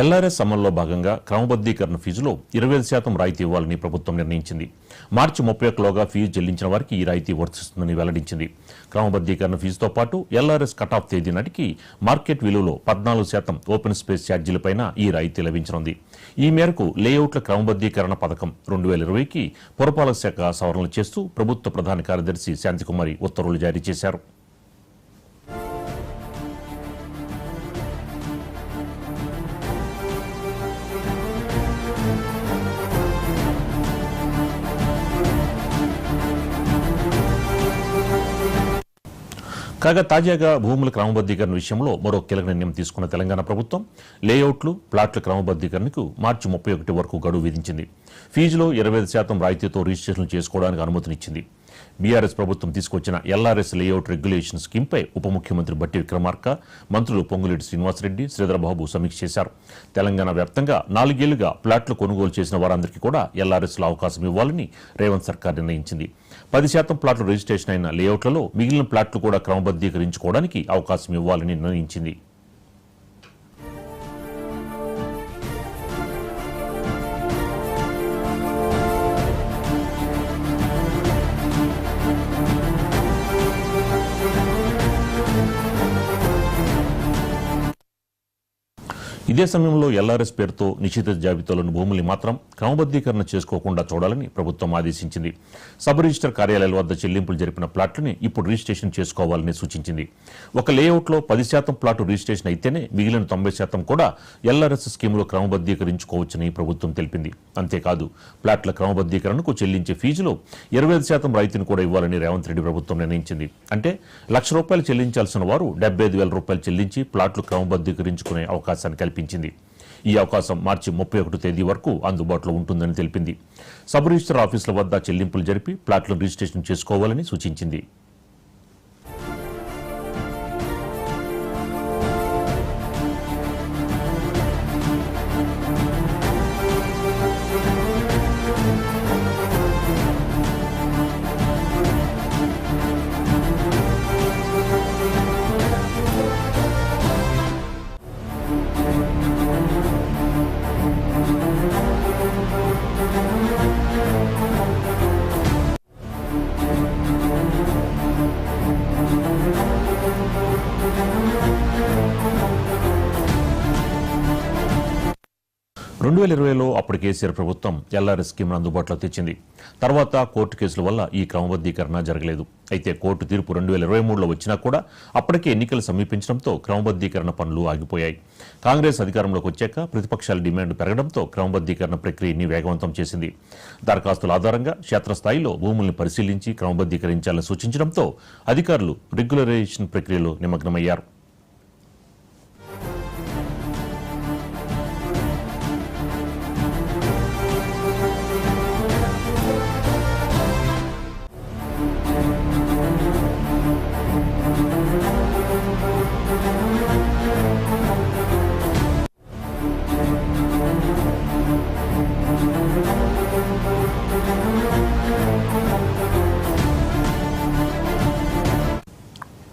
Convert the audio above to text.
LRS అమల్లో భాగంగా క్రమబద్దీకరణ ఫీజులో 25% రాయితీ ఇవ్వాలని ప్రభుత్వం నిర్ణయించింది. మార్చి 31లోగా ఫీజు చెల్లించిన వారికి ఈ రాయితీ వర్తిస్తుందని వెల్లడించింది. క్రమబద్దీకరణ ఫీజుతో పాటు ఎల్ఆర్ఎస్ కటాఫ్ తేదీ నాటికి మార్కెట్ విలువలో 14% ఓపెన్ స్పేస్ ఛార్జీలపైన ఈ రాయితీ లభించనుంది. ఈ మేరకు లేఅవుట్ల క్రమబద్దీకరణ పథకం 2020కి పురపాలక శాఖ సవరణలు చేస్తూ ప్రభుత్వ ప్రధాన కార్యదర్శి శాంతికుమారి ఉత్తర్వులు జారీ చేశారు. కాగా తాజాగా భూముల క్రమబద్దీకరణ విషయంలో మరో కీలక నిర్ణయం తీసుకున్న తెలంగాణ ప్రభుత్వం లేఅవుట్లు, ప్లాట్ల క్రమబద్దీకరణకు మార్చి 31 వరకు గడువు విధించింది. ఫీజులో 25% రాయితీతో రిజిస్ట్రేషన్ చేసుకోవడానికి అనుమతినిచ్చింది. బీఆర్ఎస్ ప్రభుత్వం తీసుకొచ్చిన ఎల్ఆర్ఎస్ లేఅవుట్ రెగ్యులేషన్ స్కీమ్పై ఉప ముఖ్యమంత్రి బట్టి విక్రమార్క, మంత్రులు పొంగులేటి శ్రీనివాసరెడ్డి, శ్రీధరబాబు సమీక్ష చేశారు. తెలంగాణ వ్యాప్తంగా 4 ఏళ్లుగా ప్లాట్లు కొనుగోలు చేసిన వారందరికీ కూడా ఎల్ఆర్ఎస్లో అవకాశం ఇవ్వాలని రేవంత్ సర్కార్ నిర్ణయించింది. 10% ప్లాట్లు రిజిస్ట్రేషన్ అయిన లేఅవుట్లలో మిగిలిన ప్లాట్లు కూడా క్రమబద్దీకరించుకోవడానికి అవకాశం ఇవ్వాలని నిర్ణయించింది. ఇదే సమయంలో ఎల్ఆర్ఎస్ పేరుతో నిషేధిత జాబితాలోని భూముల్ని మాత్రం క్రమబద్దీకరణ చేసుకోకుండా చూడాలని ప్రభుత్వం ఆదేశించింది. సబ్ రిజిస్టర్ కార్యాలయాల వద్ద చెల్లింపులు జరిపిన ప్లాట్లని ఇప్పుడు రిజిస్ట్రేషన్ చేసుకోవాలని సూచించింది. ఒక లేఅవుట్లో 10% ప్లాటు రిజిస్ట్రేషన్ అయితేనే మిగిలిన 90% కూడా ఎల్ఆర్ఎస్ స్కీములో క్రమబద్దీకరించుకోవచ్చని ప్రభుత్వం తెలిపింది. అంతేకాదు ప్లాట్ల క్రమబద్దీకరణకు చెల్లించే ఫీజులో 25% రాయితీని కూడా ఇవ్వాలని రేవంత్ రెడ్డి ప్రభుత్వం నిర్ణయించింది. అంటే ₹1,00,000 చెల్లించాల్సిన వారు ₹75,000 చెల్లించి ప్లాట్లు క్రమబద్దీకరించుకునే అవకాశాన్ని కల్పించింది. ఈ అవకాశం మార్చి 31 తేదీ వరకు అందుబాటులో ఉంటుందని తెలిపింది. సబ్ రిజిస్టర్ ఆఫీసుల వద్ద చెల్లింపులు జరిపి ప్లాట్లను రిజిస్ట్రేషన్ చేసుకోవాలని సూచించింది. లో అప్పుడు కేసీఆర్ ప్రభుత్వం ఎల్ఆర్ఎస్ స్కీమ్ను అందుబాటులో తెచ్చింది. తర్వాత కోర్టు కేసుల వల్ల ఈ క్రమబద్దీకరణ జరగలేదు. అయితే కోర్టు తీర్పు 2023లో వచ్చినా కూడా అప్పటికే ఎన్నికలు సమీపించడంతో క్రమబద్దీకరణ పనులు ఆగిపోయాయి. కాంగ్రెస్ అధికారంలోకి వచ్చాక ప్రతిపక్షాల డిమాండ్ పెరగడంతో క్రమబద్దీకరణ ప్రక్రియని వేగవంతం చేసింది. దరఖాస్తుల ఆధారంగా క్షేత్రస్థాయిలో భూముల్ని పరిశీలించి క్రమబద్దీకరించాలని సూచించడంతో అధికారులు రెగ్యులరైజేషన్ ప్రక్రియలో నిమగ్నమయ్యారు.